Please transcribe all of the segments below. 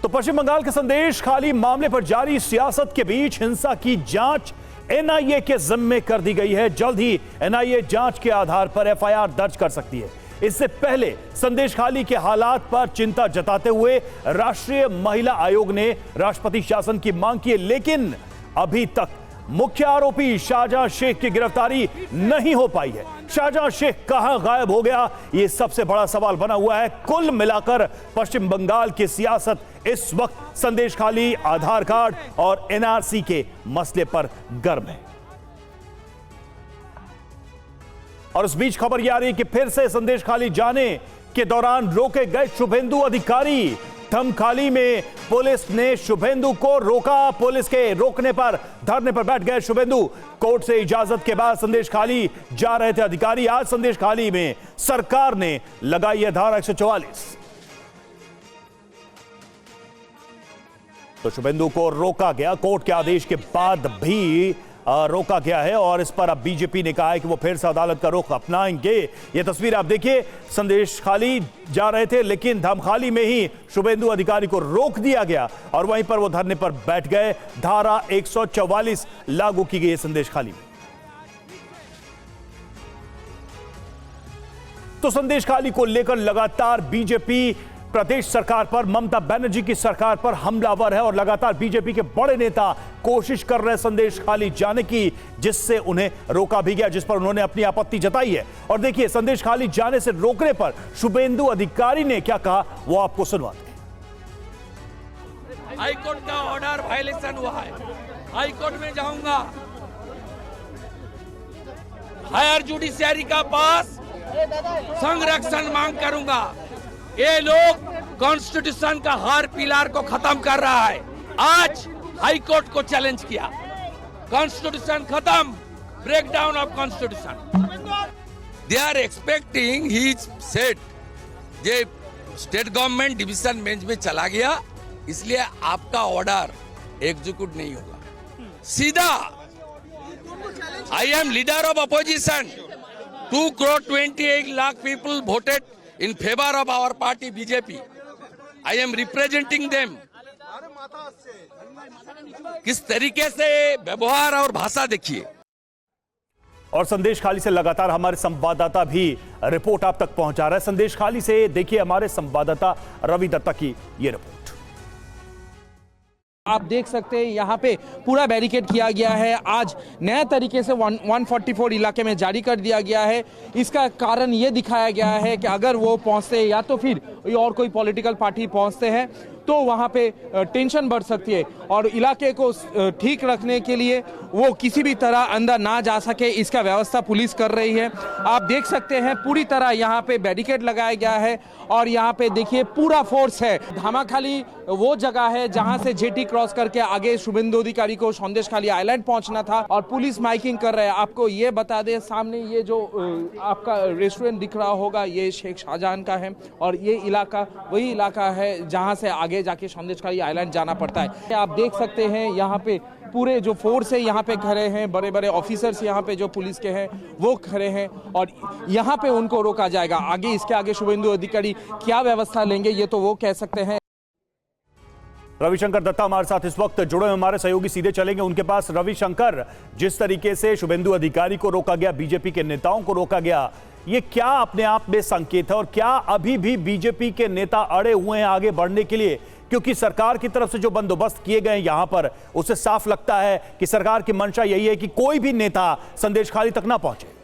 पश्चिम बंगाल के संदेश खाली मामले पर जारी सियासत के बीच हिंसा की जांच एनआईए के जिम्मे कर दी गई है। जल्द ही एनआईए जांच के आधार पर एफआईआर दर्ज कर सकती है। इससे पहले संदेश खाली के हालात पर चिंता जताते हुए राष्ट्रीय महिला आयोग ने राष्ट्रपति शासन की मांग की है, लेकिन अभी तक मुख्य आरोपी शाहजहां शेख की गिरफ्तारी नहीं हो पाई है। शाहजहां शेख कहां गायब हो गया, यह सबसे बड़ा सवाल बना हुआ है। कुल मिलाकर पश्चिम बंगाल की सियासत इस वक्त संदेश खाली, आधार कार्ड और एनआरसी के मसले पर गर्म है। और इस बीच खबर यह आ रही है कि फिर से संदेश खाली जाने के दौरान रोके गए शुभेंदु अधिकारी। धमखाली में पुलिस ने शुभेंदु को रोका। पुलिस के रोकने पर धरने पर बैठ गए शुभेंदु। कोर्ट से इजाजत के बाद संदेश खाली जा रहे थे अधिकारी। आज संदेश खाली में सरकार ने लगाई है धारा 144। तो शुभेंदु को रोका गया, कोर्ट के आदेश के बाद भी रोका गया है और इस पर अब बीजेपी ने कहा है कि वो फिर से अदालत का रुख अपनाएंगे। ये तस्वीर आप देखिए, संदेश खाली जा रहे थे लेकिन धमखाली में ही शुभेंदु अधिकारी को रोक दिया गया और वहीं पर वो धरने पर बैठ गए। धारा 144 लागू की गई है संदेश खाली में। तो संदेश खाली को लेकर लगातार बीजेपी प्रदेश सरकार पर, ममता बनर्जी की सरकार पर हमलावर है और लगातार बीजेपी के बड़े नेता कोशिश कर रहे हैं संदेश खाली जाने की, जिससे उन्हें रोका भी गया, जिस पर उन्होंने अपनी आपत्ति जताई है। और देखिए संदेश खाली जाने से रोकने पर शुभेंदु अधिकारी ने क्या कहा, वो आपको सुनवाते हैं। हाईकोर्ट का ऑर्डर वायलेशन हुआ है, हाईकोर्ट में जाऊंगा, हायर जुडिशियरी का पास संरक्षण मांग करूंगा। ये लोग कॉन्स्टिट्यूशन का हर पिलर को खत्म कर रहा है। आज हाई कोर्ट को चैलेंज किया, कॉन्स्टिट्यूशन खत्म, break down of constitution. They are expecting, he said ये स्टेट गवर्नमेंट डिवीजन बेंच में चला गया, इसलिए आपका ऑर्डर एग्जीक्यूट नहीं होगा। सीधा I am leader of opposition, 2,28,00,000 people voted in favor of our party BJP. I am representing them. किस तरीके से व्यवहार और भाषा देखिए। और संदेश खाली से लगातार हमारे संवाददाता भी रिपोर्ट आप तक पहुंचा रहे हैं। संदेश खाली से देखिए हमारे संवाददाता रवि दत्ता की ये रिपोर्ट। आप देख सकते हैं यहाँ पे पूरा बैरिकेड किया गया है। आज नए तरीके से 144 इलाके में जारी कर दिया गया है। इसका कारण ये दिखाया गया है कि अगर वो पहुँचते या तो फिर और कोई पॉलिटिकल पार्टी पहुँचते हैं तो वहाँ पे टेंशन बढ़ सकती है और इलाके को ठीक रखने के लिए वो किसी भी तरह अंदर ना जा सके, इसका व्यवस्था पुलिस कर रही है। आप देख सकते हैं पूरी तरह यहाँ पे बैरिकेड लगाया गया है और यहाँ पे देखिए पूरा फोर्स है। धामाखाली वो जगह है जहाँ से जेटी क्रॉस करके आगे शुभेंदु अधिकारी को संदेश खाली आइलैंड पहुँचना था और पुलिस माइकिंग कर रहे हैं। आपको ये बता दें, सामने ये जो आपका रेस्टोरेंट दिख रहा होगा ये शेख शाहजहां का है और ये इलाका वही इलाका है जहाँ से आगे जाके संदेश खाली आइलैंड जाना पड़ता है। आप देख सकते हैं यहाँ पे पूरे जो फोर्स है यहाँ पे खड़े हैं, बड़े बड़े ऑफिसर्स यहाँ पे जो पुलिस के हैं वो खड़े हैं और यहाँ पे उनको रोका जाएगा। आगे इसके आगे शुभेंदु अधिकारी क्या व्यवस्था लेंगे ये तो वो कह सकते हैं। रविशंकर दत्ता हमारे साथ इस वक्त जुड़े हैं, हमारे सहयोगी सीधे चलेंगे उनके पास। रविशंकर, जिस तरीके से शुभेंदु अधिकारी को रोका गया, बीजेपी के नेताओं को रोका गया, ये क्या अपने आप में संकेत है और क्या अभी भी बीजेपी के नेता अड़े हुए हैं आगे बढ़ने के लिए? क्योंकि सरकार की तरफ से जो बंदोबस्त किए गए यहां पर, उससे साफ लगता है कि सरकार की मंशा यही है कि कोई भी नेता संदेश खाली तक ना पहुंचे।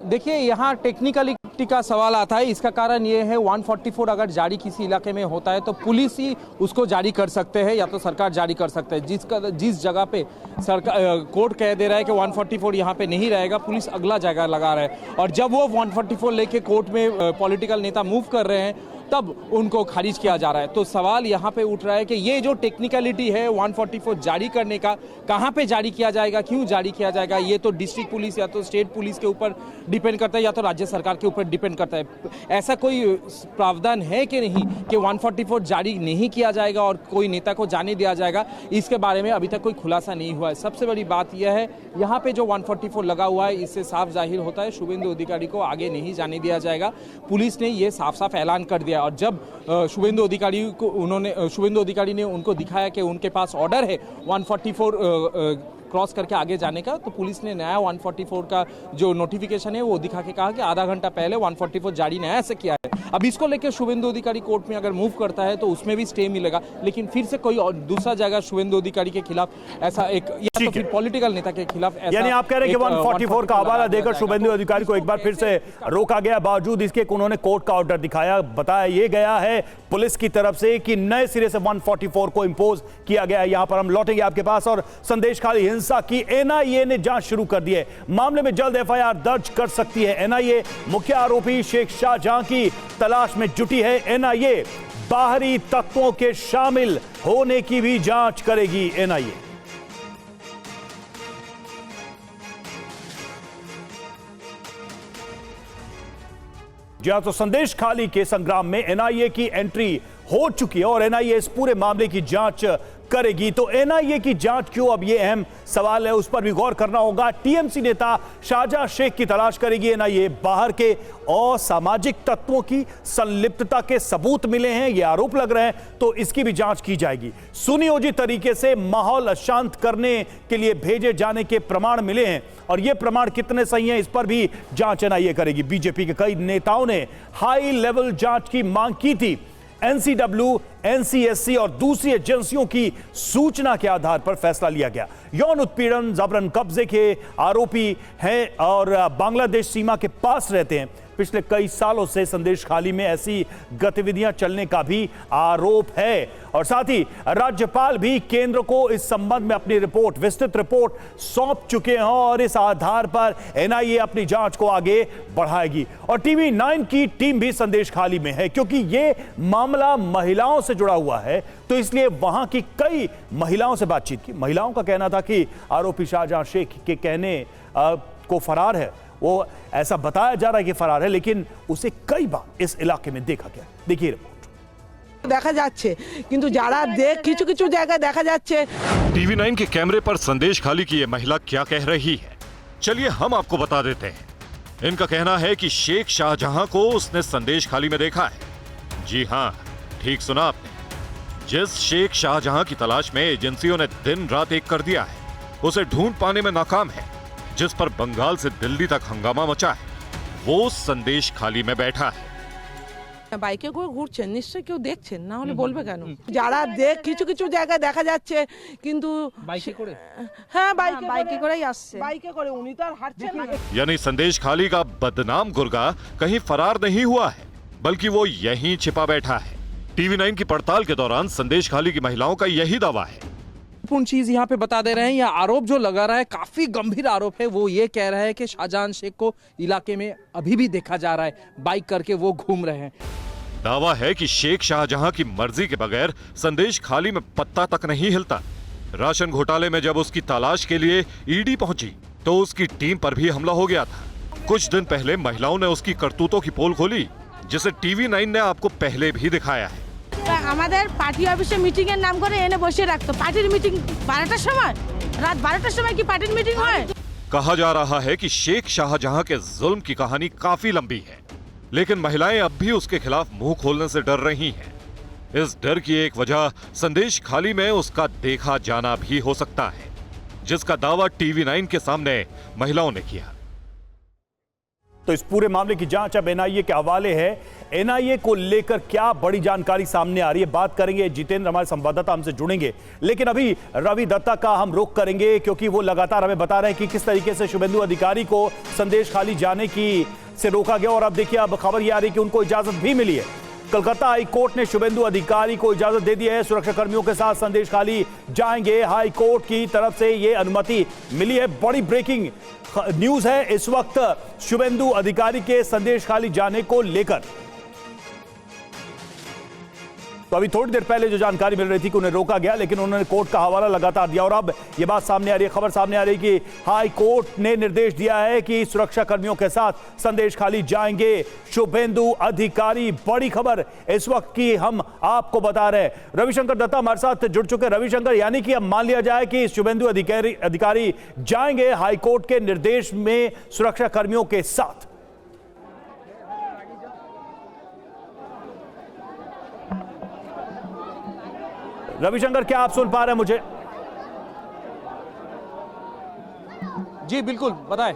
देखिए यहाँ टेक्निकलिटी का सवाल आता है। इसका कारण ये है 144 अगर जारी किसी इलाके में होता है तो पुलिस ही उसको जारी कर सकते हैं या तो सरकार जारी कर सकते हैं। जिस जगह पे सरकार कोर्ट कह दे रहा है कि 144 यहाँ पे नहीं रहेगा, पुलिस अगला जगह लगा रहा है और जब वो 144 लेके कोर्ट में पॉलिटिकल नेता मूव कर रहे हैं तब उनको खारिज किया जा रहा है। तो सवाल यहाँ पे उठ रहा है कि ये जो टेक्निकलिटी है 144 जारी करने का, कहाँ पे जारी किया जाएगा, क्यों जारी किया जाएगा, ये तो डिस्ट्रिक्ट पुलिस या तो स्टेट पुलिस के ऊपर डिपेंड करता है या तो राज्य सरकार के ऊपर डिपेंड करता है। ऐसा कोई प्रावधान है कि नहीं कि 144 जारी नहीं किया जाएगा और कोई नेता को जाने दिया जाएगा, इसके बारे में अभी तक कोई खुलासा नहीं हुआ है। सबसे बड़ी बात यह है यहाँ पे जो 144 लगा हुआ है इससे साफ जाहिर होता है शुभेंदु अधिकारी को आगे नहीं जाने दिया जाएगा। पुलिस ने ये साफ साफ ऐलान कर दिया और जब शुभेंदु अधिकारी ने उनको दिखाया कि उनके पास ऑर्डर है 144 क्रॉस करके आगे जाने का, तो पुलिस ने नया 144 का जो नोटिफिकेशन है वो दिखा के कहा कि आधा घंटा पहले 144 जारी नया से किया है। अब इसको लेकर शुभेंदु अधिकारी कोर्ट में अगर मूव करता है तो उसमें भी स्टे मिलेगा, लेकिन फिर से कोई और दूसरा जगह शुभेंदु अधिकारी के खिलाफ ऐसा एक, या तो फिर पॉलिटिकल नेता के खिलाफ ऐसा, यानी आप कह रहे हैं कि 144 का हवाला देकर शुभेंदु अधिकारी को एक बार फिर से रोका गया, बावजूद इसके उन्होंने कोर्ट का ऑर्डर दिखाया। बताया ये गया है पुलिस की तरफ से कि नए सिरे से 144 को इंपोज किया गया है। यहां पर हम लौटेंगे आपके पास। और संदेश खाली हिंसा की एनआईए ने जांच शुरू कर दी है। मामले में जल्द एफआईआर दर्ज कर सकती है एनआईए। मुख्य आरोपी शेख शाहजहां की तलाश में जुटी है एनआईए। बाहरी तत्वों के शामिल होने की भी जांच करेगी एनआईए। जी हां, तो संदेश खाली के संग्राम में एनआईए की एंट्री हो चुकी है और एनआईए इस पूरे मामले की जांच करेगी। तो एनआईए की जांच क्यों, अब ये अहम सवाल है, उस पर भी गौर करना होगा। टीएमसी नेता शाहजहां शेख की तलाश करेगी एनआईए। बाहर के असामाजिक तत्वों की संलिप्तता के सबूत मिले हैं, ये आरोप लग रहे हैं, तो इसकी भी जांच की जाएगी। सुनियोजित तरीके से माहौल अशांत करने के लिए भेजे जाने के प्रमाण मिले हैं और ये प्रमाण कितने सही हैं, इस पर भी जांच एनआईए करेगी। बीजेपी के कई नेताओं ने हाई लेवल जांच की मांग की थी। एनसीडब्ल्यू, एनसीएससी और दूसरी एजेंसियों की सूचना के आधार पर फैसला लिया गया। यौन उत्पीड़न, जबरन कब्जे के आरोपी हैं और बांग्लादेश सीमा के पास रहते हैं। पिछले कई सालों से संदेश खाली में ऐसी गतिविधियां चलने का भी आरोप है और साथ ही राज्यपाल भी केंद्र को इस संबंध में अपनी रिपोर्ट, विस्तृत रिपोर्ट सौंप चुके हैं और इस आधार पर एनआईए अपनी जांच को आगे बढ़ाएगी। और टीवी 9 की टीम भी संदेश खाली में है, क्योंकि ये मामला महिलाओं से जुड़ा हुआ है, तो इसलिए वहां की कई महिलाओं से बातचीत की। महिलाओं का कहना था कि आरोपी शाहजहां शेख के कहने को फरार है, वो ऐसा बताया जा रहा है कि फरार है, लेकिन उसे कई बार इस इलाके में देखा गया। देखिए रिपोर्ट। দেখা যাচ্ছে কিন্তু যারা কিছু কিছু জায়গায় দেখা যাচ্ছে। टीवी 9 के कैमरे पर संदेश खाली की ये महिला क्या कह रही है, चलिए हम आपको बता देते हैं। इनका कहना है कि शेख शाहजहां को उसने संदेश खाली में देखा है। जी हां, ठीक सुना आपने। जिस शेख शाहजहां की तलाश में एजेंसियों ने दिन रात एक कर दिया है, उसे ढूंढ पाने में नाकाम है। जिस पर बंगाल से दिल्ली तक हंगामा मचा है, वो संदेश खाली में बैठा है। বাইকে করে ঘুরছেন, নিশ্চয়ই কেউ দেখছেন, না হলে বলবে কেন? যারা কিছু কিছু জায়গায় দেখা যাচ্ছে কিন্তু বাইকে করে, হ্যাঁ বাইকে করেই আসছে, বাইকে করে, উনি তো আর হাঁটছেন না। यानी संदेश खाली का बदनाम गुर्गा कहीं फरार नहीं हुआ है, बल्कि वो यहीं छिपा बैठा है। टीवी 9 की पड़ताल के दौरान संदेश खाली की महिलाओं का यही दावा है। पूर्ण चीज यहाँ पे बता दे रहे हैं, यह आरोप जो लगा रहा है काफी गंभीर आरोप है। वो ये कह रहा है कि शाहजहां शेख को इलाके में अभी भी देखा जा रहा है, बाइक करके वो घूम रहे हैं। दावा है कि शेख शाहजहां की मर्जी के बगैर संदेश खाली में पत्ता तक नहीं हिलता। राशन घोटाले में जब उसकी तलाश के लिए ईडी पहुंची तो उसकी टीम पर भी हमला हो गया था। कुछ दिन पहले महिलाओं ने उसकी करतूतों की पोल खोली, जिसे टीवी 9 ने आपको पहले भी दिखाया है। আমাদের পার্টি অফিসে মিটিং এর নাম করে এনে বসে রাখতো। পার্টির মিটিং 12টার সময়, রাত 12টার সময় কি পার্টির মিটিং হয়? कहा जा रहा है कि शेख शाहजहां के जुल्म की कहानी काफी लंबी है, लेकिन महिलाएं अब भी उसके खिलाफ मुंह खोलने से डर रही हैं। इस डर की एक वजह संदेश खाली में उसका देखा जाना भी हो सकता है, जिसका दावा टीवी 9 के सामने महिलाओं ने किया। तो इस पूरे मामले की जांच अब एनआईए के हवाले है। एनआईए को लेकर क्या बड़ी जानकारी सामने आ रही है, बात करेंगे। जितेंद्र हमारे संवाददाता हमसे जुड़ेंगे, लेकिन अभी रवि दत्ता का हम रुख करेंगे, क्योंकि वो लगातार हमें बता रहे हैं कि किस तरीके से शुभेंदु अधिकारी को संदेश खाली जाने की से रोका गया। और अब देखिए, अब खबर यह आ रही है कि उनको इजाजत भी मिली है। कलकत्ता हाई कोर्ट ने शुभेंदु अधिकारी को इजाजत दे दी है। सुरक्षा कर्मियों के साथ संदेश खाली जाएंगे। हाई कोर्ट की तरफ से यह अनुमति मिली है। बड़ी ब्रेकिंग न्यूज है इस वक्त शुभेंदु अधिकारी के संदेश खाली जाने को लेकर। तो अभी थोड़ी देर पहले जो जानकारी मिल रही थी कि उन्हें रोका गया, लेकिन उन्होंने कोर्ट का हवाला लगातार दिया। और अब यह बात सामने आ रही है, खबर सामने आ रही है कि हाई कोर्ट ने निर्देश दिया है कि सुरक्षा कर्मियों के साथ संदेश खाली जाएंगे शुभेंदु अधिकारी। बड़ी खबर इस वक्त की हम आपको बता रहे हैं। रविशंकर दत्ता हमारे साथ जुड़ चुके हैं। रविशंकर, यानी कि अब मान लिया जाए कि शुभेंदु अधिकारी जाएंगे हाईकोर्ट के निर्देश में सुरक्षा कर्मियों के साथ। रविशंकर, क्या आप सुन पा रहे हैं मुझे? जी बिल्कुल, बताएं।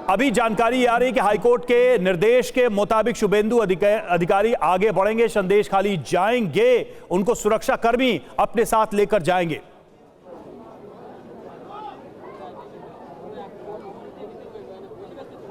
अभी जानकारी आ रही कि हाईकोर्ट के निर्देश के मुताबिक शुभेंदु अधिकारी आगे बढ़ेंगे, संदेश खाली जाएंगे, उनको सुरक्षा कर्मी अपने साथ लेकर जाएंगे।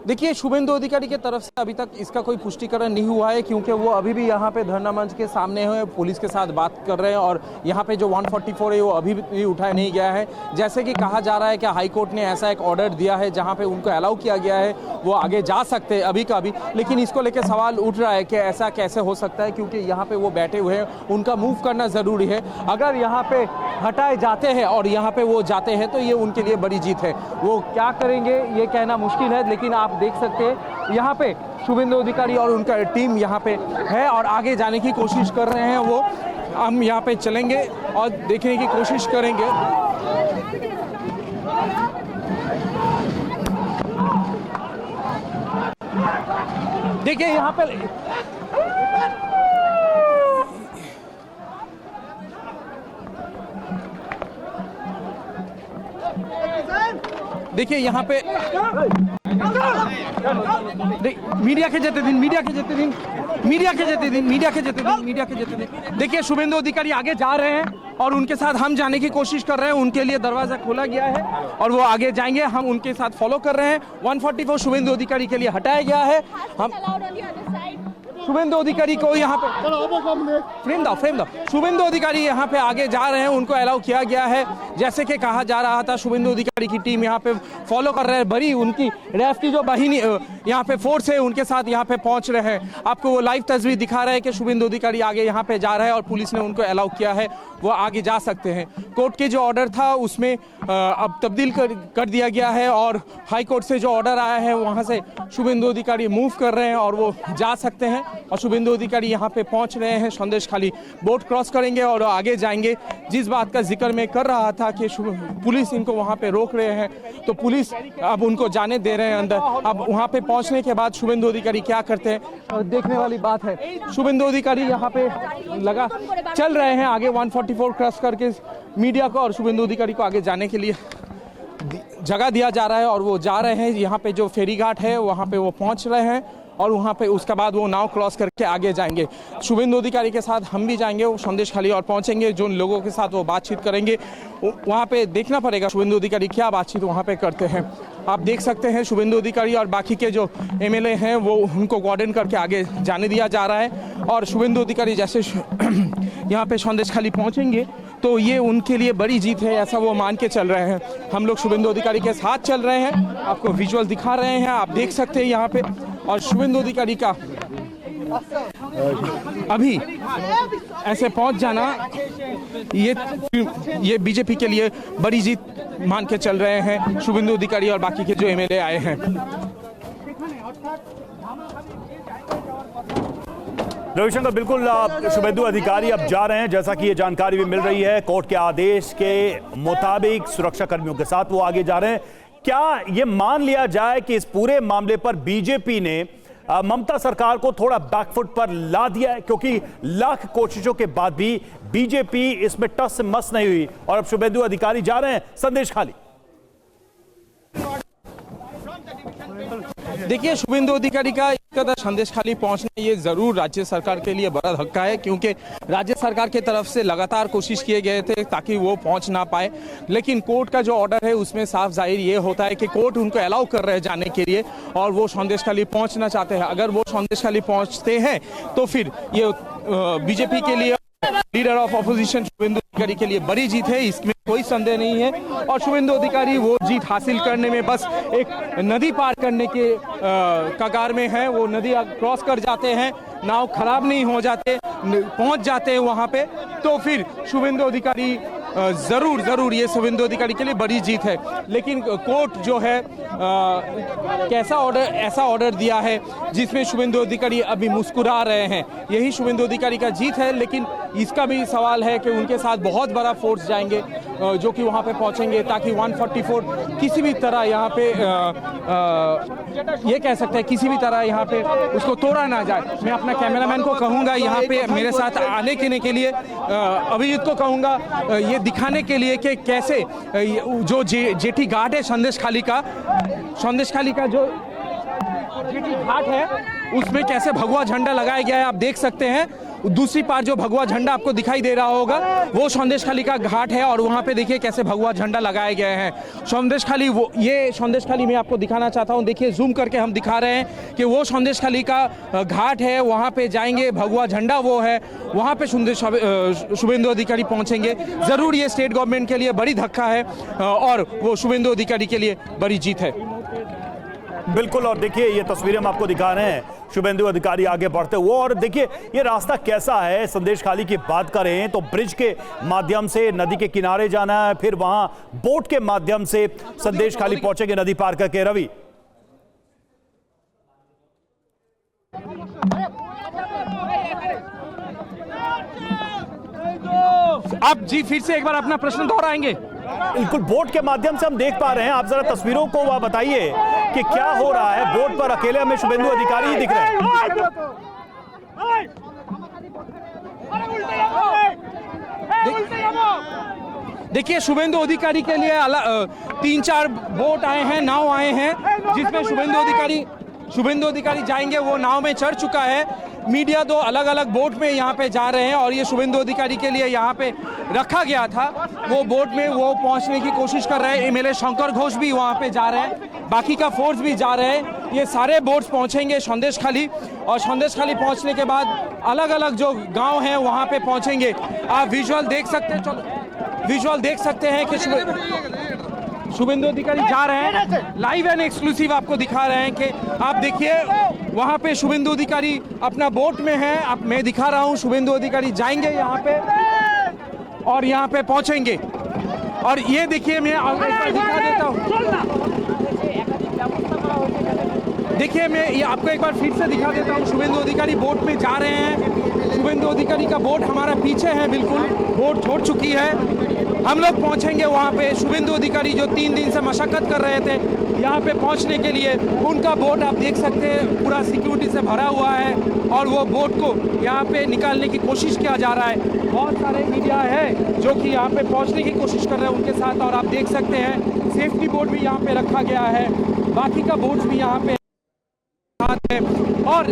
देखिए, शुभेंदु अधिकारी की तरफ से अभी तक इसका कोई पुष्टिकरण नहीं हुआ है, क्योंकि वो अभी भी यहाँ पे धरना मंच के सामने है, पुलिस के साथ बात कर रहे हैं और यहाँ पे जो 144 है वो अभी भी उठाया नहीं गया है। जैसे कि कहा जा रहा है कि हाई कोर्ट ने ऐसा एक ऑर्डर दिया है जहाँ पे उनको अलाउ किया गया है, वो आगे जा सकते हैं अभी का अभी, लेकिन इसको लेकर सवाल उठ रहा है कि ऐसा कैसे हो सकता है, क्योंकि यहाँ पे वो बैठे हुए हैं, उनका मूव करना ज़रूरी है। अगर यहाँ पे हटाए जाते हैं और यहाँ पे वो जाते हैं तो ये उनके लिए बड़ी जीत है। वो क्या करेंगे ये कहना मुश्किल है, लेकिन आप देख सकते हैं यहाँ पे शुभेंदु अधिकारी और उनका टीम यहाँ पे है और आगे जाने की कोशिश कर रहे हैं। वो हम यहाँ पे चलेंगे और देखने की कोशिश करेंगे। देखिए यहाँ पे देखिए यहाँ पे मीडिया के जेते दिन देखिए शुभेंदु अधिकारी आगे जा रहे हैं और उनके साथ हम जाने की कोशिश कर रहे हैं। उनके लिए दरवाजा खोला गया है और वो आगे जाएंगे, हम उनके साथ फॉलो कर रहे हैं। 144 शुभेंदु अधिकारी के लिए हटाया गया है। हम शुभेंदु अधिकारी को यहाँ पे फ्रेम दो शुभेंदु अधिकारी यहाँ पे आगे जा रहे हैं, उनको अलाउ किया गया है। जैसे कि कहा जा रहा था, शुभेंदु अधिकारी की टीम यहाँ पे फॉलो कर रहे हैं, बड़ी उनकी रैफ की जो बाहिनी यहाँ पे फोर्स है उनके साथ यहाँ पे पहुंच रहे हैं। आपको वो लाइव तस्वीर दिखा रहे हैं कि शुभेंदु अधिकारी आगे यहाँ पे जा रहे हैं और पुलिस ने उनको अलाउ किया है, वो आगे जा सकते हैं। कोर्ट के जो ऑर्डर था उसमें अब तब्दील कर दिया गया है और हाई कोर्ट से जो ऑर्डर आया है वहाँ से शुभेंदु अधिकारी मूव कर रहे हैं और वो जा सकते हैं। और शुभेंदु अधिकारी यहाँ पे पहुँच रहे हैं, संदेश खाली बोट क्रॉस करेंगे और आगे जाएंगे। जिस बात का जिक्र मैं कर रहा था कि पुलिस इनको वहाँ पे रोक रहे हैं, तो पुलिस अब उनको जाने दे रहे हैं अंदर। अब वहाँ पे पहुँचने के बाद शुभेंदु अधिकारी क्या करते हैं देखने वाली बात है। शुभेंदु अधिकारी यहाँ पे चल रहे हैं आगे 144 क्रॉस करके मीडिया को और शुभेंदु अधिकारी को आगे जाने के लिए जगह दिया जा रहा है और वो जा रहे हैं। यहाँ पे जो फेरी घाट है वहाँ पे वो पहुँच रहे हैं और वहाँ पे उसके बाद वो नाव क्रॉस करके आगे जाएंगे। शुभेंदु अधिकारी के साथ हम भी जाएंगे, वो संदेश खाली और पहुँचेंगे। जो लोगों के साथ वो बातचीत करेंगे वहाँ पे देखना पड़ेगा शुभेंदु अधिकारी क्या बातचीत वहाँ पे करते हैं। आप देख सकते हैं शुभेंदु अधिकारी और बाकी के जो एमएलए हैं वो उनको कोऑर्डिनेट करके आगे जाने दिया जा रहा है। और शुभेंदु अधिकारी जैसे यहाँ पे संदेश खाली पहुँचेंगे तो ये उनके लिए बड़ी जीत है, ऐसा वो मान के चल रहे हैं। हम लोग शुभेंदु अधिकारी के साथ चल रहे हैं, आपको विजुअल दिखा रहे हैं, आप देख सकते हैं यहाँ पे। और शुभेंदु अधिकारी का अभी ऐसे पहुंच जाना ये बीजेपी के लिए बड़ी जीत मान के चल रहे हैं शुभेंदु अधिकारी और बाकी के जो एमएलए आए हैं। रविशंकर, बिल्कुल शुभेंदु अधिकारी अब जा रहे हैं, जैसा कि ये जानकारी भी मिल रही है। कोर्ट के आदेश के मुताबिक सुरक्षा कर्मियों के साथ वो आगे जा रहे हैं। क्या ये मान लिया जाए कि इस पूरे मामले पर बीजेपी ने ममता सरकार को थोड़ा बैकफुट पर ला दिया है, क्योंकि लाख कोशिशों के बाद भी बीजेपी इसमें टस से मस नहीं हुई और अब शुभेंदु अधिकारी जा रहे हैं संदेश खाली? देखिए, शुभेंदु अधिकारी का इस कदर संदेश खाली पहुंचना ये जरूर राज्य सरकार के लिए बड़ा धक्का है, क्योंकि राज्य सरकार की तरफ से लगातार कोशिश किए गए थे ताकि वो पहुंच ना पाए। लेकिन कोर्ट का जो ऑर्डर है उसमें साफ जाहिर ये होता है कि कोर्ट उनको अलाउ कर रहे हैं जाने के लिए और वो संदेश खाली पहुंचना चाहते हैं। अगर वो संदेश खाली पहुंचते हैं तो फिर ये बीजेपी के लिए, लीडर ऑफ अपोजिशन शुभेंदु अधिकारी के लिए बड़ी जीत है, इसमें कोई संदेह नहीं है। और शुभेंदु अधिकारी वो जीत हासिल करने में बस एक नदी पार करने के कगार में है। वो नदी क्रॉस कर जाते हैं, नाव खराब नहीं हो जाते, पहुंच जाते हैं वहां पे, तो फिर शुभेंदु अधिकारी ज़रूर ये शुभेंदु अधिकारी के लिए बड़ी जीत है। लेकिन कोर्ट जो है ऐसा ऑर्डर दिया है जिसमें शुभेंदु अधिकारी अभी मुस्कुरा रहे हैं, यही शुभेंदु अधिकारी का जीत है। लेकिन इसका भी सवाल है कि उनके साथ बहुत बड़ा फोर्स जाएंगे जो कि वहाँ पे पहुँचेंगे ताकि 144 किसी भी तरह यहाँ पे ये कह सकते हैं किसी भी तरह यहाँ पे उसको तोड़ा ना जाए। मैं अपना कैमरामैन को कहूँगा यहाँ पे मेरे साथ आने के लिए, अभिजीत को कहूँगा ये दिखाने के लिए कि कैसे जो जेठी घाट है संदेश खाली का जो जेठी घाट है उसमें कैसे भगवा झंडा लगाया गया है। आप देख सकते हैं दूसरी पार जो भगवा झंडा आपको दिखाई दे रहा होगा वो संदेशखाली का घाट है और वहाँ पे देखिए कैसे भगवा झंडा लगाए गए हैं। संदेशखाली ये संदेशखाली मैं आपको दिखाना चाहता हूँ, देखिए जूम करके हम दिखा रहे हैं कि वो संदेशखाली का घाट है, वहाँ पे जाएंगे, भगवा झंडा वो है, वहाँ पे शुभेंदु अधिकारी पहुँचेंगे। ज़रूर ये स्टेट गवर्नमेंट के लिए बड़ी धक्का है और वो शुभेंदु अधिकारी के लिए बड़ी जीत है। बिल्कुल, और देखिए ये तस्वीरें हम आपको दिखा रहे हैं शुभेंदु अधिकारी आगे बढ़ते हुए, और देखिए ये रास्ता कैसा है। संदेशखाली की बात करें तो ब्रिज के माध्यम से नदी के किनारे जाना है, फिर वहां बोट के माध्यम से संदेशखाली पहुंचेंगे नदी पार करके। रवि, आप जी फिर से एक बार अपना प्रश्न दोहराएंगे? बिल्कुल, बोट के माध्यम से हम देख पा रहे हैं, आप जरा तस्वीरों को वह बताइए कि क्या हो रहा है। बोट पर अकेले हमें शुभेंदु अधिकारी ही दिख रहे हैं। देखिए शुभेंदु अधिकारी के लिए 3-4 बोट आए हैं, नाव आए हैं जिसमें शुभेंदु अधिकारी जाएंगे। वो नाव में चढ़ चुका है। मीडिया 2 अलग अलग बोट में यहाँ पे जा रहे हैं और ये शुभेंदु अधिकारी के लिए यहाँ पे रखा गया था। वो बोट में वो पहुँचने की कोशिश कर रहे हैं। एमएलए शंकर घोष भी वहाँ पे जा रहे हैं, बाकी का फोर्स भी जा रहे हैं। ये सारे बोट्स पहुँचेंगे संदेशखाली और संदेशखाली पहुँचने के बाद अलग अलग जो गाँव हैं वहाँ पे पहुँचेंगे। आप विजुअल देख सकते हैं कि शुभेंदु अधिकारी जा रहे हैं। लाइव एंड एक्सक्लूसिव आपको दिखा रहे हैं कि आप देखिए वहाँ पे शुभेंदु अधिकारी अपना बोट में है। अब मैं दिखा रहा हूँ शुभेंदु अधिकारी जाएंगे यहाँ पे और यहाँ पे पहुँचेंगे। और ये देखिए मैं दिखा देता हूँ, देखिए मैं ये आपको एक बार फिर से दिखा देता हूँ। शुभेंदु अधिकारी बोट में जा रहे हैं। शुभेंदु अधिकारी का बोट हमारा पीछे है, बिल्कुल बोट छोड़ चुकी है। हम लोग पहुंचेंगे वहां पे। शुभेंदु अधिकारी जो 3 दिन से मशक्कत कर रहे थे यहां पे पहुंचने के लिए, उनका बोट आप देख सकते हैं पूरा सिक्योरिटी से भरा हुआ है और वो बोट को यहां पे निकालने की कोशिश किया जा रहा है। बहुत सारे मीडिया है जो कि यहां पे पहुंचने की कोशिश कर रहे हैं उनके साथ, और आप देख सकते हैं सेफ्टी बोट भी यहाँ पे रखा गया है, बाकी का बोट्स भी यहाँ पे है। और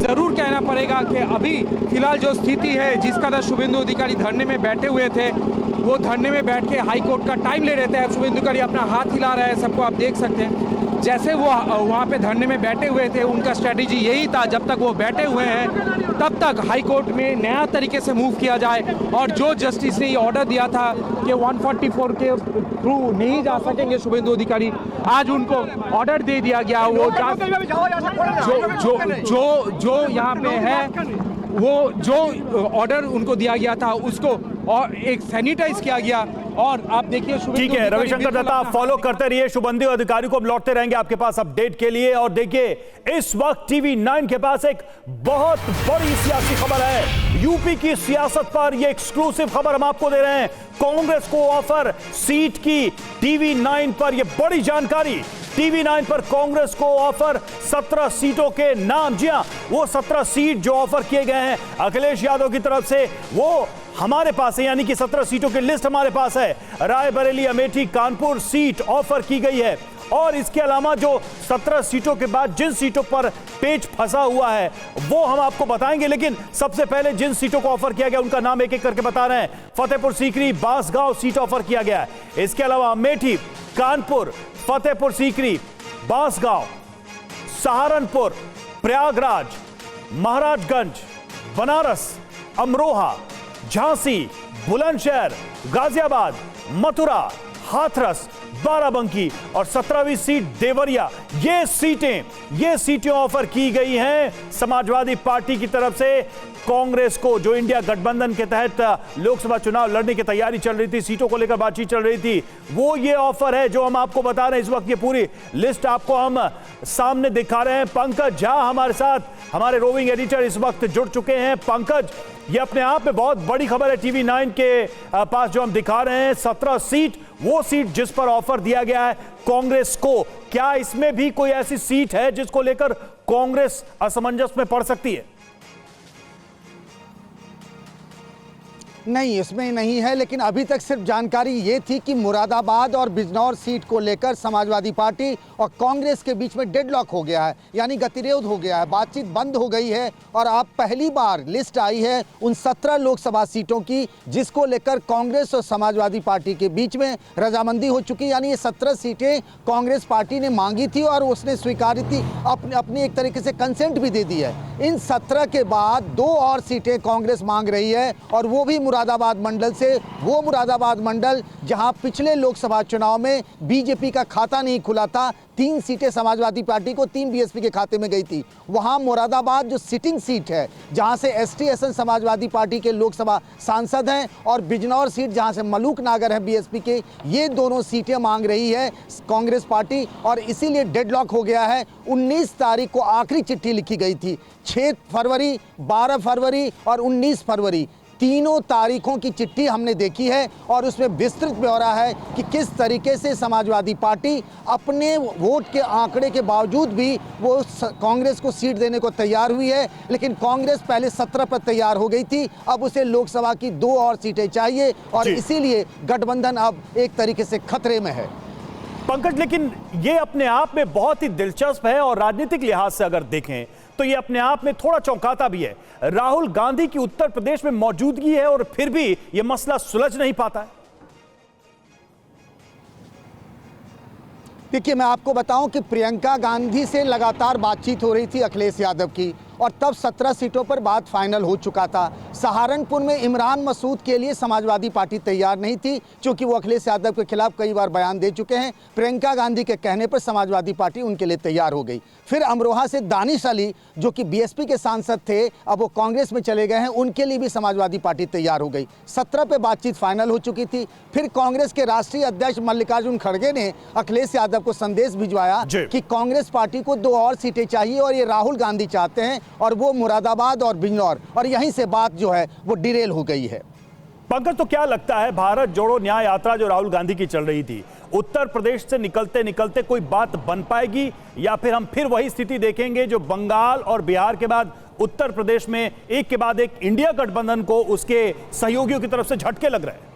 जरूर कहना पड़ेगा कि अभी फिलहाल जो स्थिति है, जिस तरह शुभेंदु अधिकारी धरने में बैठे हुए थे, वो धरने में बैठ के हाई कोर्ट का टाइम ले रहे थे। शुभेंदु अधिकारी अपना हाथ हिला रहा है, सबको आप देख सकते हैं। जैसे वो वहाँ पे धरने में बैठे हुए थे, उनका स्ट्रेटेजी यही था जब तक वो बैठे हुए हैं तब तक हाई कोर्ट में नया तरीके से मूव किया जाए। और जो जस्टिस ने ये ऑर्डर दिया था कि 144 के थ्रू नहीं जा सकेंगे शुभेंदु अधिकारी, आज उनको ऑर्डर दे दिया गया। वो जो यहाँ पे है, वो जो ऑर्डर उनको दिया गया था उसको और एक सैनिटाइज किया गया। और आप देखिए ठीक है रविशंकर दत्ता, आप फॉलो करते रहिए शुभेंदु अधिकारी को, हम लौटते रहेंगे आपके पास अपडेट के लिए। और देखिए इस वक्त टीवी 9 के पास एक बहुत बड़ी सियासी खबर है। यूपी की सियासत पर यह एक्सक्लूसिव खबर हम आपको दे रहे हैं। कांग्रेस को ऑफर सीट की, टीवी 9 पर यह बड़ी जानकारी। टीवी 9 पर कांग्रेस को ऑफर 17 सीटों के नाम। जी हां, वो 17 सीट जो ऑफर किए गए हैं अखिलेश यादव की तरफ से, वो हमारे पास है, यानी कि 17 सीटों की लिस्ट हमारे पास है। रायबरेली, अमेठी, कानपुर सीट ऑफर की गई है। और इसके अलावा जो 17 सीटों के बाद जिन सीटों पर पेच फंसा हुआ है वो हम आपको बताएंगे, लेकिन सबसे पहले जिन सीटों को ऑफर किया गया उनका नाम एक एक करके बता रहे हैं। फतेहपुर सीकरी, बांसगांव सीट ऑफर किया गया है। इसके अलावा अमेठी, कानपुर, फतेहपुर सीकरी, बांसगांव, सहारनपुर, प्रयागराज, महाराजगंज, बनारस, अमरोहा, झांसी, बुलंदशहर, गाजियाबाद, मथुरा, हाथरस, बाराबंकी और 17वीं सीट देवरिया, ये सीटें ऑफर की गई हैं समाजवादी पार्टी की तरफ से कांग्रेस को, जो इंडिया गठबंधन के तहत लोकसभा चुनाव लड़ने की तैयारी चल रही थी, सीटों को लेकर बातचीत चल रही थी, वो ये ऑफर है जो हम आपको बता रहे हैं। इस वक्त ये पूरी लिस्ट आपको हम सामने दिखा रहे हैं। पंकज झा हमारे साथ, हमारे रोविंग एडिटर इस वक्त जुड़ चुके हैं। पंकज, ये अपने आप में बहुत बड़ी खबर है टीवी 9 के पास जो हम दिखा रहे हैं। 17 सीट, वो सीट जिस पर ऑफर दिया गया है कांग्रेस को, क्या इसमें भी कोई ऐसी सीट है जिसको लेकर कांग्रेस असमंजस में पड़ सकती है? नहीं, इसमें नहीं है, लेकिन अभी तक सिर्फ जानकारी ये थी कि मुरादाबाद और बिजनौर सीट को लेकर समाजवादी पार्टी और कांग्रेस के बीच में डेडलॉक हो गया है, यानी गतिरोध हो गया है, बातचीत बंद हो गई है। और अब पहली बार लिस्ट आई है उन 17 लोकसभा सीटों की जिसको लेकर कांग्रेस और समाजवादी पार्टी के बीच में रजामंदी हो चुकी, यानी ये 17 सीटें कांग्रेस पार्टी ने मांगी थी और उसने स्वीकारी थी, अपनी एक तरीके से कंसेंट भी दे दी है। इन 17 के बाद 2 और सीटें कांग्रेस मांग रही है, और वो भी मुरादाबाद मंडल से, वो मुरादाबाद मंडल जहां पिछले लोकसभा चुनाव में बीजेपी का खाता नहीं खुला था, 3 सीटें समाजवादी पार्टी को, 3 बीएसपी के खाते में गई थी। वहां मुरादाबाद जो सिटिंग सीट है, जहां से एसटी एसएन समाजवादी पार्टी के लोकसभा सांसद हैं, और बिजनौर सीट जहां से मलूक नागर है बीएसपी के, ये दोनों सीटें मांग रही है कांग्रेस पार्टी, और इसीलिए डेडलॉक हो गया है। 19 तारीख को आखिरी चिट्ठी लिखी गई थी। 6 फरवरी, 12 फरवरी और 19 फरवरी, तीनों तारीखों की चिट्ठी हमने देखी है, और उसमें विस्तृत ब्यौरा है कि किस तरीके से समाजवादी पार्टी अपने वोट के आंकड़े के बावजूद भी वो कांग्रेस को सीट देने को तैयार हुई है। लेकिन कांग्रेस पहले 17 पर तैयार हो गई थी, अब उसे लोकसभा की 2 और सीटें चाहिए, और इसीलिए गठबंधन अब एक तरीके से खतरे में है। पंकज, लेकिन ये अपने आप में बहुत ही दिलचस्प है, और राजनीतिक लिहाज से अगर देखें तो ये अपने आप में थोड़ा चौंकाता भी है। राहुल गांधी की उत्तर प्रदेश में मौजूदगी है और फिर भी ये मसला सुलझ नहीं पाता है। देखिए, मैं आपको बताऊं कि प्रियंका गांधी से लगातार बातचीत हो रही थी अखिलेश यादव की, और तब 17 सीटों पर बात फाइनल हो चुका था। सहारनपुर में इमरान मसूद के लिए समाजवादी पार्टी तैयार नहीं थी, क्योंकि वो अखिलेश यादव के खिलाफ कई बार बयान दे चुके हैं। प्रियंका गांधी के कहने पर समाजवादी पार्टी उनके लिए तैयार हो गई। फिर अमरोहा से दानिश अली, जो कि बीएसपी के सांसद थे, अब वो कांग्रेस में चले गए हैं, उनके लिए भी समाजवादी पार्टी तैयार हो गई। 17 पे बातचीत फाइनल हो चुकी थी। फिर कांग्रेस के राष्ट्रीय अध्यक्ष मल्लिकार्जुन खड़गे ने अखिलेश यादव को संदेश भिजवाया कि कांग्रेस पार्टी को 2 और सीटें चाहिए, और ये राहुल गांधी चाहते हैं, और वो मुरादाबाद और बिजनौर, और यहीं से बात जो है वो डिरेल हो गई है। पंकज, तो क्या लगता है भारत जोड़ो न्याय यात्रा जो राहुल गांधी की चल रही थी, उत्तर प्रदेश से निकलते निकलते कोई बात बन पाएगी, या फिर हम फिर वही स्थिति देखेंगे जो बंगाल और बिहार के बाद उत्तर प्रदेश में एक के बाद एक इंडिया गठबंधन को उसके सहयोगियों की तरफ से झटके लग रहे हैं?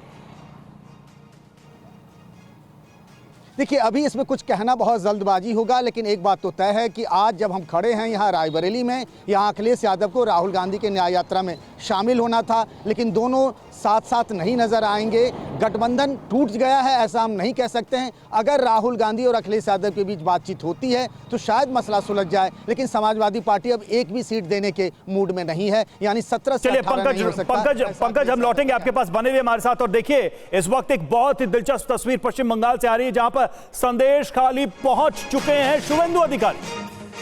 देखिए, अभी इसमें कुछ कहना बहुत जल्दबाजी होगा, लेकिन एक बात तो तय है कि आज जब हम खड़े हैं यहाँ रायबरेली में, यहाँ अखिलेश यादव को राहुल गांधी के न्याय यात्रा में शामिल होना था, लेकिन दोनों साथ साथ नहीं नजर आएंगे। गठबंधन टूट गया है ऐसा हम नहीं कह सकते हैं। अगर राहुल गांधी और अखिलेश यादव के बीच बातचीत होती है तो शायद मसला सुलझ जाए, लेकिन समाजवादी पार्टी अब एक भी सीट देने के मूड में नहीं है, यानी 17 से 18 नहीं हो सकता। पंकज, हम लौटेंगे आपके पास, बने रहिए हमारे साथ। और देखिए, इस वक्त एक बहुत ही दिलचस्प तस्वीर पश्चिम बंगाल से आ रही है, जहां पर संदेशखाली पहुंच चुके हैं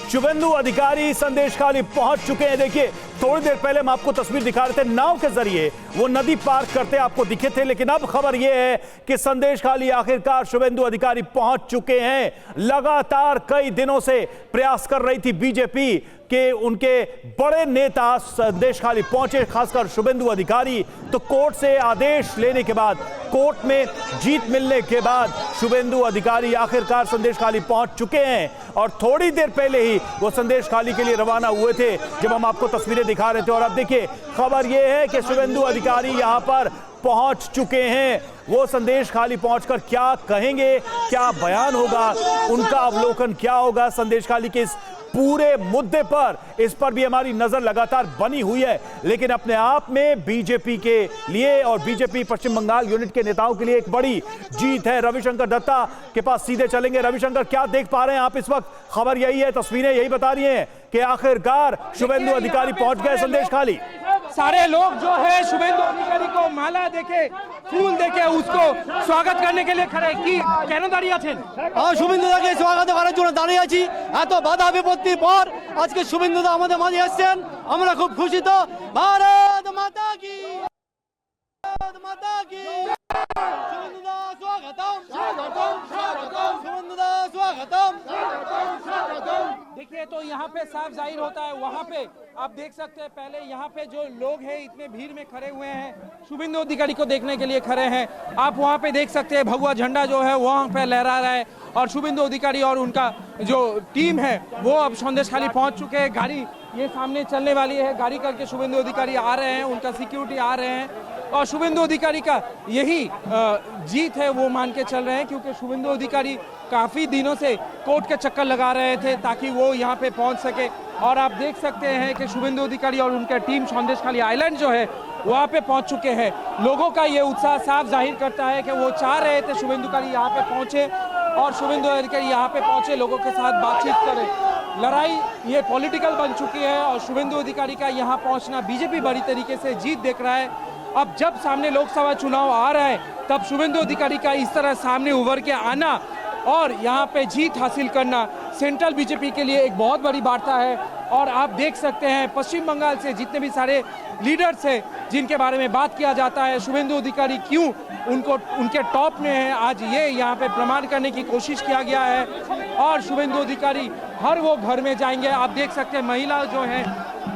शुवेंदु अधिकारी संदेशखाली पहुंच चुके हैं। देखिए, थोड़ी देर पहले हम आपको तस्वीर दिखा रहे थे, नाव के जरिए वो नदी पार करते आपको दिखे थे, लेकिन अब खबर यह है कि संदेशखाली आखिरकार शुवेंदु अधिकारी पहुंच चुके हैं। लगातार कई दिनों से प्रयास कर रही थी बीजेपी कि उनके बड़े नेता संदेशखाली पहुंचे, खासकर शुवेंदु अधिकारी। तो कोर्ट से आदेश लेने के बाद, कोर्ट में जीत मिलने के बाद शुवेंदु अधिकारी आखिरकार संदेशखाली पहुंच चुके हैं, और थोड़ी देर पहले ही वो संदेशखाली के लिए रवाना हुए थे जब हम आपको तस्वीरें दिखा रहे थे। और अब देखिए, खबर यह है कि शुवेंदु अधिकारी यहां पर पहुंच चुके हैं। वो संदेशखाली पहुंचकर क्या कहेंगे, क्या बयान होगा, उनका अवलोकन क्या होगा संदेशखाली के इस पूरे मुद्दे पर, इस पर भी हमारी नजर लगातार बनी हुई है। लेकिन अपने आप में बीजेपी के लिए और बीजेपी पश्चिम बंगाल यूनिट के नेताओं के लिए एक बड़ी जीत है। रविशंकर दत्ता के पास सीधे चलेंगे। रविशंकर, क्या देख पा रहे हैं आप इस वक्त? खबर यही है, तस्वीरें यही बता रही हैं कि आखिरकार शुवेंदु अधिकारी पहुंच गए संदेशखाली। सारे लोग जो है शुवेंदु अधिकारी को माला देके ফুল দেখে उसको स्वागत करने के लिए खड़े কি কেন দাঁড়িয়ে আছেন? শুভেন্দুদাকে স্বাগত করার জন্য দাঁড়িয়ে আছি। এত বাধা বিপত্তির পর আজকে শুভেন্দুদা আমাদের মাঝে এসেছেন, আমরা খুব খুশি। তো ভারত মাতা কি, ভারত মাতা কি, শুভেন্দুদা স্বাগতম, স্বাগতম, স্বাগতম, শুভেন্দুদা স্বাগতম, স্বাগতম, স্বাগতম। देखिए तो यहाँ पे साफ जाहिर होता है, वहाँ पे आप देख सकते हैं पहले यहाँ पे जो लोग हैं इतने भीड़ में खड़े हुए हैं, शुभेंदु अधिकारी को देखने के लिए खड़े हैं। आप वहाँ पे देख सकते हैं भगवा झंडा जो है वहाँ पे लहरा रहा है और शुभेंदु अधिकारी और उनका जो टीम है वो अब संदेशखाली पहुँच चुके हैं। गाड़ी ये सामने चलने वाली है, गाड़ी करके शुभेंदु अधिकारी आ रहे हैं, उनका सिक्योरिटी आ रहे हैं और शुभेंदु अधिकारी का यही जीत है वो मान के चल रहे हैं, क्योंकि शुभेंदु अधिकारी काफ़ी दिनों से कोर्ट के चक्कर लगा रहे थे ताकि वो यहाँ पे पहुँच सके। और आप देख सकते हैं कि शुभेंदु अधिकारी और उनका टीम संदेशखाली आइलैंड जो है वहाँ पे पहुँच चुके हैं। लोगों का ये उत्साह साफ जाहिर करता है कि वो चाह रहे थे शुभेंदु अधिकारी यहाँ पे पहुँचे और शुभेंदु अधिकारी यहाँ पे पहुँचे, लोगों के साथ बातचीत करें। लड़ाई ये पॉलिटिकल बन चुकी है और शुभेंदु अधिकारी का यहाँ पहुँचना बीजेपी बड़ी तरीके से जीत देख रहा है। अब जब सामने लोकसभा चुनाव आ रहा है तब शुभेंदु अधिकारी का इस तरह सामने उभर के आना और यहाँ पे जीत हासिल करना सेंट्रल बीजेपी के लिए एक बहुत बड़ी वार्ता है। और आप देख सकते हैं पश्चिम बंगाल से जितने भी सारे लीडर्स हैं जिनके बारे में बात किया जाता है शुभेंदु अधिकारी क्यों उनके टॉप में है, आज ये यहाँ पे प्रमाण करने की कोशिश किया गया है। और शुभेंदु अधिकारी हर वो घर में जाएंगे। आप देख सकते हैं महिला जो है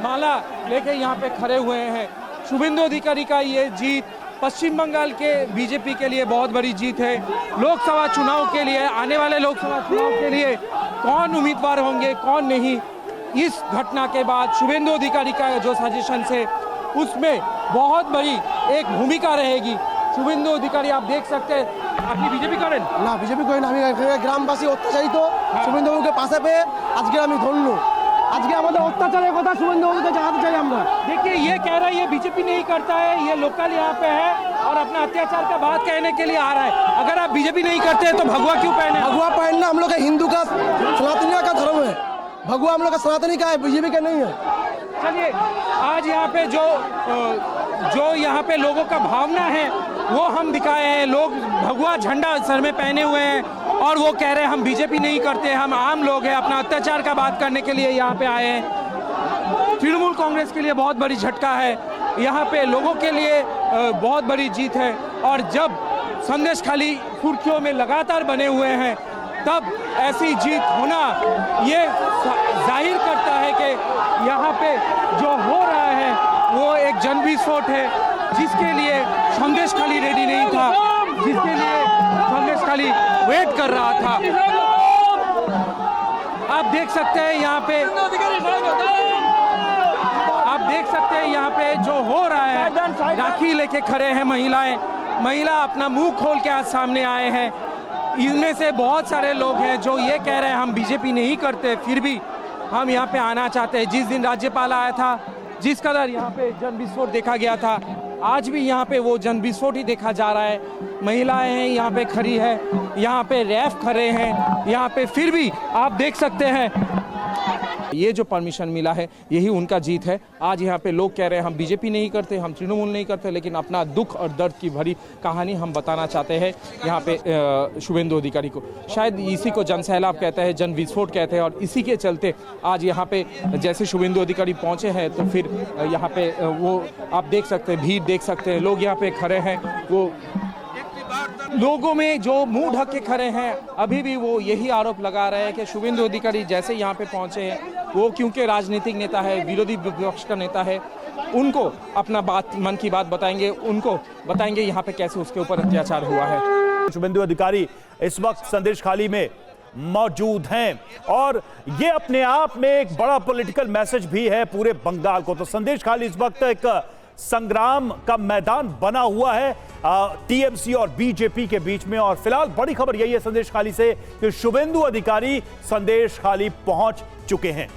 माला लेके यहाँ पे खड़े हुए हैं। शुभेंदु अधिकारी का ये जीत पश्चिम बंगाल के बीजेपी के लिए बहुत बड़ी जीत है। लोकसभा चुनाव के लिए, आने वाले लोकसभा चुनाव के लिए कौन उम्मीदवार होंगे कौन नहीं, इस घटना के बाद शुभेंदु अधिकारी का जो सजेशन है उसमें बहुत बड़ी एक भूमिका रहेगी। শুভেন্দু অধিকারী आप देख सकते हैं। আপনি বিজেপি করেন? না বিজেপি করি না, আমি গ্রামবাসী অত্যাচারিত শুভেন্দুবাবুকে পাশে পেয়ে আজকে আমি ধন্য। আজকে আমাদের অত্যাচারের কথা শুভেন্দুবাবুকে জানাতে চাই আমরা। देखिए ये कह रहा है ये बीजेपी नहीं करता है, ये लोकल यहाँ पे है और अपना अत्याचार का बात कहने के लिए आ रहा है। अगर आप बीजेपी नहीं करते हैं तो भगवा क्यों पहने? भगवा पहनना हम लोग का हिंदू का सनातनिया का धर्म है। भगवा हम लोग का सनातनी का है, बीजेपी का नहीं है। चलिए आज यहाँ पे जो यहाँ पे लोगों का भावना है वो हम दिखाए हैं। लोग भगवा झंडा सर में पहने हुए हैं और वो कह रहे हैं हम बीजेपी नहीं करते, हम आम लोग हैं, अपना अत्याचार का बात करने के लिए यहाँ पे आए हैं। तृणमूल कांग्रेस के लिए बहुत बड़ी झटका है, यहाँ पे लोगों के लिए बहुत बड़ी जीत है। और जब संदेशखाली सुर्खियों में लगातार बने हुए हैं तब ऐसी जीत होना ये जाहिर करता है कि यहाँ पे जो हो रहा है वो एक जनविस्फोट है जिसके लिए संदेशखाली रेडी नहीं था, जिसके लिए संदेशखाली वेट कर रहा था। आप देख सकते हैं यहाँ पे, आप देख सकते हैं यहाँ पे जो हो रहा है, राखी लेके खड़े हैं महिला अपना मुंह खोल के आज सामने आए हैं। इनमें से बहुत सारे लोग हैं जो ये कह रहे हैं हम बीजेपी नहीं करते फिर भी हम यहाँ पे आना चाहते हैं। जिस दिन राज्यपाल आया था जिस कदर यहाँ पे जन विस्फोट देखा गया था, आज भी यहाँ पे वो जन विस्फोट ही देखा जा रहा है। महिलाएं हैं यहाँ पे खड़ी है, यहाँ पे रैफ खड़े हैं, यहाँ पे फिर भी आप देख सकते हैं ये जो परमिशन मिला है यही उनका जीत है। आज यहाँ पे लोग कह रहे हैं हम बीजेपी नहीं करते, हम तृणमूल नहीं करते, लेकिन अपना दुख और दर्द की भरी कहानी हम बताना चाहते हैं यहाँ पे शुभेंदु अधिकारी को। शायद इसी को जन सैलाब कहते हैं, जन विस्फोट कहते हैं और इसी के चलते आज यहाँ पे जैसे शुभेंदु अधिकारी पहुँचे हैं तो फिर यहाँ पे वो आप देख सकते हैं, भीड़ देख सकते हैं, लोग यहाँ पे खड़े हैं। वो लोगों में जो मुंह ढक के खड़े हैं अभी भी वो यही आरोप लगा रहे हैं कि शुभेंदु अधिकारी जैसे यहाँ पे पहुंचे हैं वो क्योंकि राजनीतिक नेता है, विरोधी विपक्ष का नेता है, उनको अपना बात मन की बात बताएंगे, उनको बताएंगे यहाँ पे कैसे उसके ऊपर अत्याचार हुआ है। शुभेंदु अधिकारी इस वक्त संदेशखाली में मौजूद हैं और ये अपने आप में एक बड़ा पॉलिटिकल मैसेज भी है पूरे बंगाल को। तो संदेशखाली इस वक्त एक संग्राम का मैदान बना हुआ है टीएमसी और बीजेपी के बीच में। और फिलहाल बड़ी खबर यही है संदेशखाली से कि शुभेंदु अधिकारी संदेशखाली पहुंच चुके हैं।